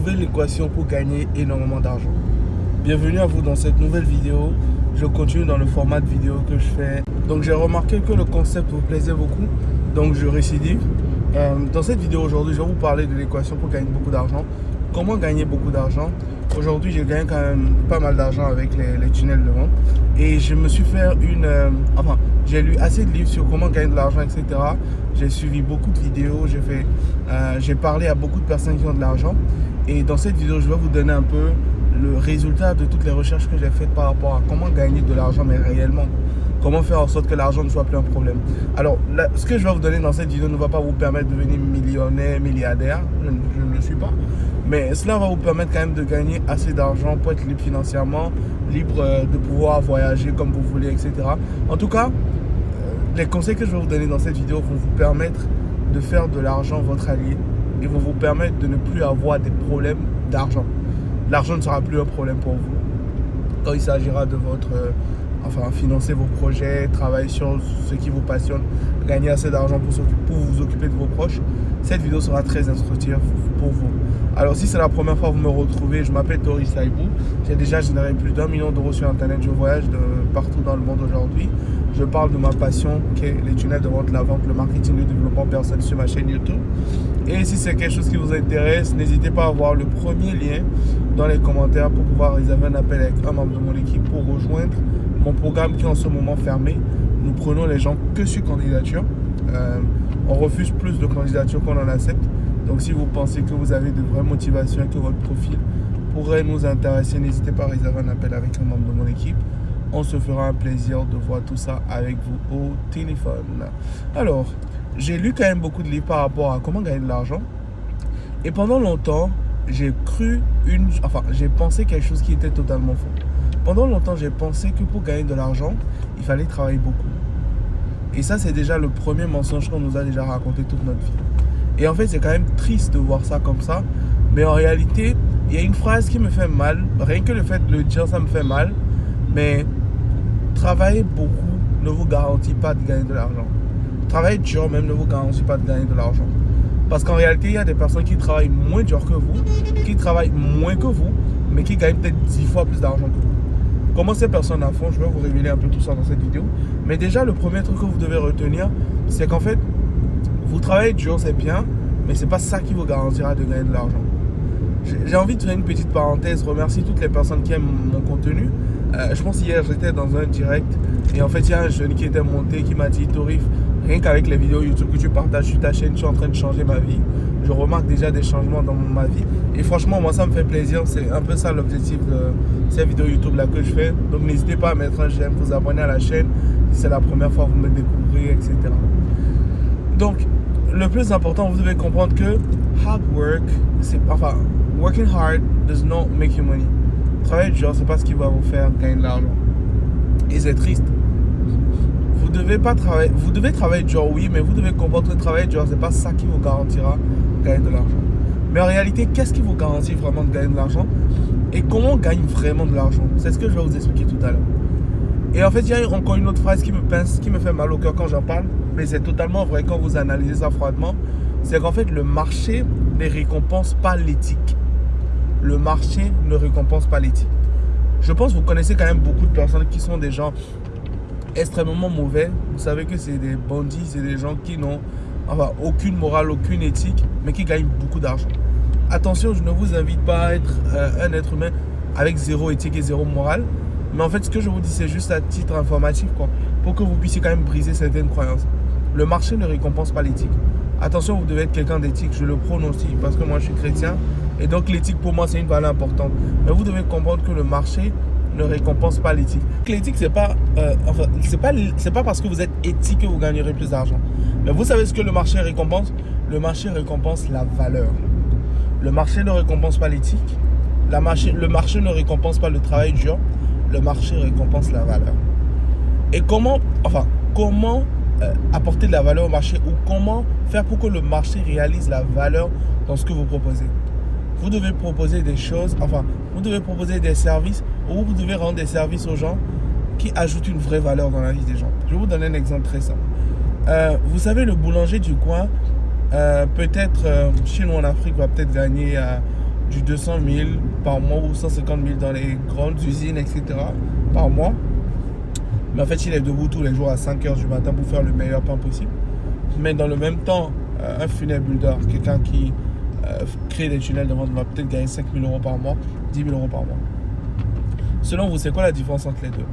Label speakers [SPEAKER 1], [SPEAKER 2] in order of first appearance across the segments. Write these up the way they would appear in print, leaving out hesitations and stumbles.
[SPEAKER 1] nouvelle équation pour gagner énormément d'argent. Bienvenue à vous dans cette nouvelle vidéo. Je continue dans le format de vidéo que je fais. Donc j'ai remarqué que le concept vous plaisait beaucoup, donc je récidive. Dans cette vidéo aujourd'hui, je vais vous parler de l'équation pour gagner beaucoup d'argent. Comment gagner beaucoup d'argent? Aujourd'hui, j'ai gagné quand même pas mal d'argent avec les tunnels de vente. Et je me suis fait j'ai lu assez de livres sur comment gagner de l'argent, etc. J'ai suivi beaucoup de vidéos, j'ai parlé à beaucoup de personnes qui ont de l'argent. Et dans cette vidéo, je vais vous donner un peu le résultat de toutes les recherches que j'ai faites par rapport à comment gagner de l'argent, mais réellement. Comment faire en sorte que l'argent ne soit plus un problème. Alors, ce que je vais vous donner dans cette vidéo ne va pas vous permettre de devenir millionnaire, milliardaire. Je ne le suis pas. Mais cela va vous permettre quand même de gagner assez d'argent pour être libre financièrement, libre de pouvoir voyager comme vous voulez, etc. En tout cas, les conseils que je vais vous donner dans cette vidéo vont vous permettre de faire de l'argent votre allié et vont vous permettre de ne plus avoir des problèmes d'argent. L'argent ne sera plus un problème pour vous quand il s'agira de financer vos projets, travailler sur ce qui vous passionne, gagner assez d'argent pour vous occuper de vos proches. Cette vidéo sera très instructive pour vous. Alors si c'est la première fois que vous me retrouvez, je m'appelle Tori Saibou. J'ai déjà généré plus d'1 million d'euros sur Internet. Je voyage de partout dans le monde aujourd'hui. Je parle de ma passion qui est les tunnels de vente, la vente, le marketing, le développement personnel sur ma chaîne YouTube. Et si c'est quelque chose qui vous intéresse, n'hésitez pas à voir le premier lien dans les commentaires pour pouvoir réserver un appel avec un membre de mon équipe pour rejoindre mon programme qui est en ce moment fermé. Nous prenons les gens que sur candidature. On refuse plus de candidatures qu'on en accepte. Donc si vous pensez que vous avez de vraies motivations et que votre profil pourrait nous intéresser, n'hésitez pas à réserver un appel avec un membre de mon équipe. On se fera un plaisir de voir tout ça avec vous au téléphone. Alors, j'ai lu quand même beaucoup de livres par rapport à comment gagner de l'argent. Et pendant longtemps, j'ai pensé quelque chose qui était totalement faux. Pendant longtemps, j'ai pensé que pour gagner de l'argent, il fallait travailler beaucoup. Et ça, c'est déjà le premier mensonge qu'on nous a déjà raconté toute notre vie. Et en fait, c'est quand même triste de voir ça comme ça. Mais en réalité, il y a une phrase qui me fait mal. Rien que le fait de le dire, ça me fait mal. Mais travailler beaucoup ne vous garantit pas de gagner de l'argent. Travailler dur même ne vous garantit pas de gagner de l'argent. Parce qu'en réalité, il y a des personnes qui travaillent moins dur que vous, qui travaillent moins que vous, mais qui gagnent peut-être 10 fois plus d'argent que vous. Comment ces personnes à fond, je vais vous révéler un peu tout ça dans cette vidéo. Mais déjà, le premier truc que vous devez retenir, c'est qu'en fait, vous travaillez dur, c'est bien, mais c'est pas ça qui vous garantira de gagner de l'argent. J'ai envie de faire une petite parenthèse, remercier toutes les personnes qui aiment mon contenu. Je pense hier, j'étais dans un direct et en fait, il y a un jeune qui était monté qui m'a dit: Torif, rien qu'avec les vidéos YouTube que tu partages sur ta chaîne, tu es en train de changer ma vie. Je remarque déjà des changements dans ma vie. Et franchement, moi, ça me fait plaisir. C'est un peu ça l'objectif de ces vidéos YouTube là que je fais. Donc, n'hésitez pas à mettre un j'aime, vous abonner à la chaîne si c'est la première fois que vous me découvrez, etc. Donc, le plus important, vous devez comprendre que working hard does not make you money. Travailler dur, c'est pas ce qui va vous faire gagner de l'argent. Et c'est triste. Vous devez travailler dur, oui, mais vous devez comprendre que travailler dur, c'est pas ça qui vous garantira de gagner de l'argent. Mais en réalité, qu'est-ce qui vous garantit vraiment de gagner de l'argent? Et comment on gagne vraiment de l'argent? C'est ce que je vais vous expliquer tout à l'heure. Et en fait, il y a encore une autre phrase qui me fait mal au cœur quand j'en parle, mais c'est totalement vrai quand vous analysez ça froidement. C'est qu'en fait, le marché ne récompense pas l'éthique. Le marché ne récompense pas l'éthique. Je pense que vous connaissez quand même beaucoup de personnes qui sont des gens extrêmement mauvais. Vous savez que c'est des bandits, c'est des gens qui n'ont aucune morale, aucune éthique, mais qui gagnent beaucoup d'argent. Attention, je ne vous invite pas à être un être humain avec zéro éthique et zéro morale. Mais en fait, ce que je vous dis, c'est juste à titre informatif, pour que vous puissiez quand même briser certaines croyances. Le marché ne récompense pas l'éthique. Attention, vous devez être quelqu'un d'éthique, je le prône aussi, parce que moi je suis chrétien. Et donc l'éthique pour moi c'est une valeur importante. Mais vous devez comprendre que le marché ne récompense pas l'éthique. L'éthique c'est pas parce que vous êtes éthique que vous gagnerez plus d'argent. Mais vous savez ce que le marché récompense? Le marché récompense la valeur. Le marché ne récompense pas l'éthique. Le marché ne récompense pas le travail dur. Le marché récompense la valeur. Et comment apporter de la valeur au marché, ou comment faire pour que le marché réalise la valeur dans ce que vous proposez? Vous devez proposer des choses, vous devez proposer des services, ou vous devez rendre des services aux gens qui ajoutent une vraie valeur dans la vie des gens. Je vais vous donner un exemple très simple. Vous savez, le boulanger du coin, peut-être chez nous en Afrique, va peut-être gagner du 200 000 par mois ou 150 000 dans les grandes usines, etc. par mois. Mais en fait, il est debout tous les jours à 5 heures du matin pour faire le meilleur pain possible. Mais dans le même temps, un funnel builder, quelqu'un qui crée des tunnels de vente, va peut-être gagner 5 000 euros par mois, 10 000 euros par mois. Selon vous, c'est quoi la différence entre les deux?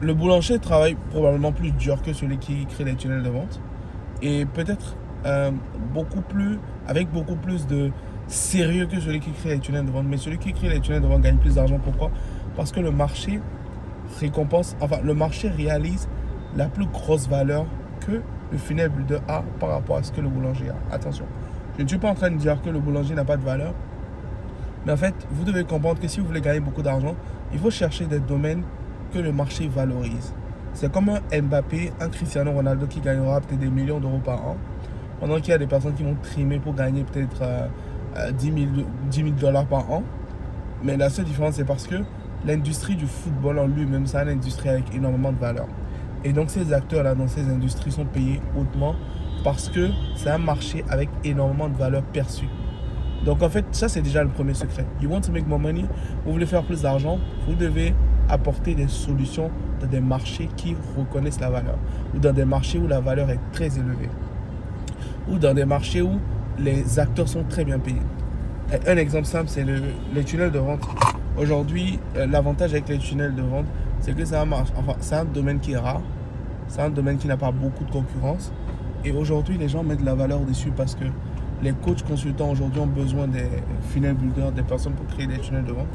[SPEAKER 1] Le boulanger travaille probablement plus dur que celui qui crée les tunnels de vente. Et peut-être avec beaucoup plus de sérieux que celui qui crée les tunnels de vente. Mais celui qui crée les tunnels de vente gagne plus d'argent. Pourquoi? Parce que le marché réalise la plus grosse valeur que le funnel builder a par rapport à ce que le boulanger a. Attention, je ne suis pas en train de dire que le boulanger n'a pas de valeur. Mais en fait, vous devez comprendre que si vous voulez gagner beaucoup d'argent, il faut chercher des domaines que le marché valorise. C'est comme un Mbappé, un Cristiano Ronaldo qui gagnera peut-être des millions d'euros par an, pendant qu'il y a des personnes qui vont trimer pour gagner peut-être 10 000 dollars par an. Mais la seule différence, c'est parce que l'industrie du football en lui-même, c'est une industrie avec énormément de valeur. Et donc ces acteurs-là dans ces industries sont payés hautement parce que c'est un marché avec énormément de valeur perçue. Donc en fait, ça c'est déjà le premier secret. You want to make more money, vous voulez faire plus d'argent, vous devez apporter des solutions dans des marchés qui reconnaissent la valeur, ou dans des marchés où la valeur est très élevée, ou dans des marchés où les acteurs sont très bien payés. Un exemple simple, c'est les tunnels de vente. Aujourd'hui, l'avantage avec les tunnels de vente, c'est que c'est un domaine qui est rare, c'est un domaine qui n'a pas beaucoup de concurrence. Et aujourd'hui, les gens mettent de la valeur dessus parce que les coachs consultants aujourd'hui ont besoin des funnel builders, des personnes pour créer des tunnels de vente.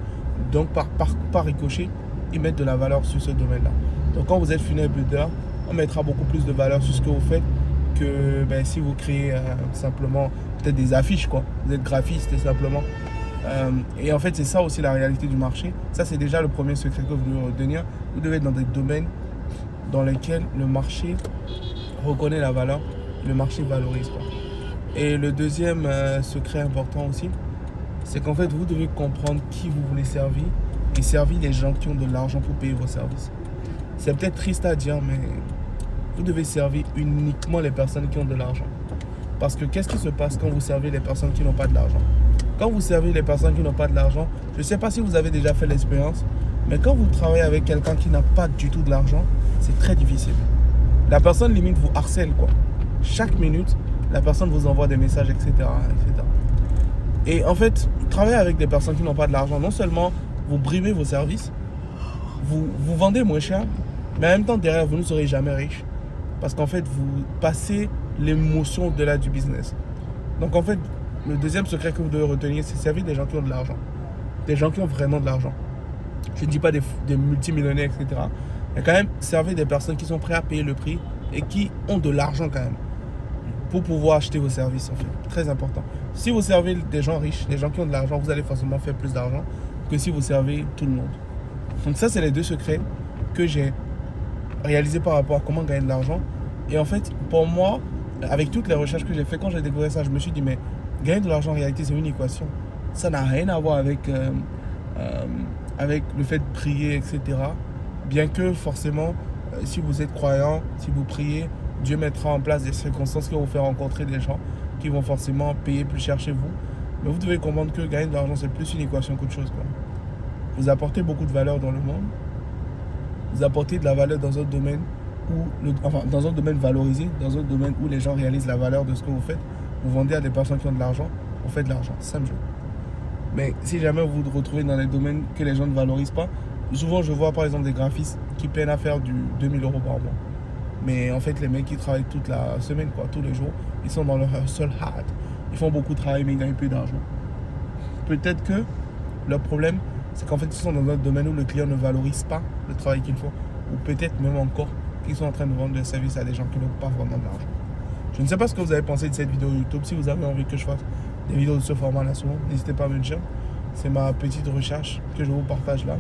[SPEAKER 1] Donc, par ricochet, ils mettent de la valeur sur ce domaine-là. Donc, quand vous êtes funnel builder, on mettra beaucoup plus de valeur sur ce que vous faites que si vous créez simplement peut-être des affiches, quoi. Vous êtes graphiste et simplement. Et en fait, c'est ça aussi la réalité du marché. Ça, c'est déjà le premier secret que vous devez retenir. Vous devez être dans des domaines dans lesquels le marché reconnaît la valeur, le marché valorise, quoi. Et le deuxième secret important aussi, c'est qu'en fait, vous devez comprendre qui vous voulez servir et servir les gens qui ont de l'argent pour payer vos services. C'est peut-être triste à dire, mais vous devez servir uniquement les personnes qui ont de l'argent. Parce que qu'est-ce qui se passe quand vous servez les personnes qui n'ont pas de l'argent? Quand vous servez les personnes qui n'ont pas de l'argent, je ne sais pas si vous avez déjà fait l'expérience, mais quand vous travaillez avec quelqu'un qui n'a pas du tout de l'argent, c'est très difficile. La personne limite vous harcèle, quoi. Chaque minute, la personne vous envoie des messages, etc., etc. Et en fait, travailler avec des personnes qui n'ont pas de l'argent, non seulement vous brimez vos services, vous vendez moins cher, mais en même temps, derrière, vous ne serez jamais riche. Parce qu'en fait, vous passez l'émotion au-delà du business. Donc en fait, le deuxième secret que vous devez retenir, c'est servir des gens qui ont de l'argent. Des gens qui ont vraiment de l'argent. Je ne dis pas des multimillionnaires, etc. Mais quand même, servir des personnes qui sont prêtes à payer le prix et qui ont de l'argent quand même pour pouvoir acheter vos services, en fait. Très important. Si vous servez des gens riches, des gens qui ont de l'argent, vous allez forcément faire plus d'argent que si vous servez tout le monde. Donc ça, c'est les deux secrets que j'ai réalisés par rapport à comment gagner de l'argent. Et en fait, pour moi, avec toutes les recherches que j'ai fait, quand j'ai découvert ça, je me suis dit, mais gagner de l'argent en réalité, c'est une équation. Ça n'a rien à voir avec le fait de prier, etc. Bien que forcément, si vous êtes croyant, si vous priez, Dieu mettra en place des circonstances qui vont vous faire rencontrer des gens qui vont forcément payer plus cher chez vous. Mais vous devez comprendre que gagner de l'argent, c'est plus une équation qu'autre chose, quoi. Vous apportez beaucoup de valeur dans le monde. Vous apportez de la valeur dans un domaine dans un domaine valorisé, dans un domaine où les gens réalisent la valeur de ce que vous faites. Vous vendez à des personnes qui ont de l'argent, vous faites de l'argent, simple jeu. Mais si jamais vous vous retrouvez dans des domaines que les gens ne valorisent pas, souvent je vois par exemple des graphistes qui peinent à faire du 2000 euros par mois. Mais en fait, les mecs qui travaillent toute la semaine, quoi, tous les jours, ils sont dans leur seul hard. Ils font beaucoup de travail, mais ils gagnent peu d'argent. Peut-être que leur problème, c'est qu'en fait, ils sont dans un domaine où le client ne valorise pas le travail qu'ils font. Ou peut-être même encore qu'ils sont en train de vendre des services à des gens qui n'ont pas vraiment de l'argent. Je ne sais pas ce que vous avez pensé de cette vidéo YouTube. Si vous avez envie que je fasse des vidéos de ce format-là souvent, n'hésitez pas à me le dire. C'est ma petite recherche que je vous partage là.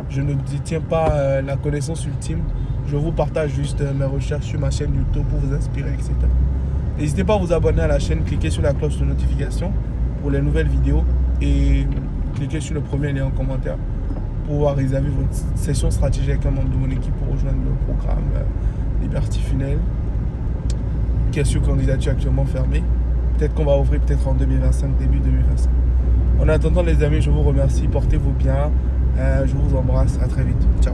[SPEAKER 1] Je ne détiens pas la connaissance ultime. Je vous partage juste mes recherches sur ma chaîne YouTube pour vous inspirer, etc. N'hésitez pas à vous abonner à la chaîne, cliquez sur la cloche de notification pour les nouvelles vidéos et cliquez sur le premier lien en commentaire pour pouvoir réserver votre session stratégique avec un membre de mon équipe pour rejoindre le programme Liberty Funnel qui est sur candidature actuellement fermée. Peut-être qu'on va ouvrir peut-être en 2025, début 2025. En attendant les amis, je vous remercie, portez-vous bien, je vous embrasse, à très vite, ciao.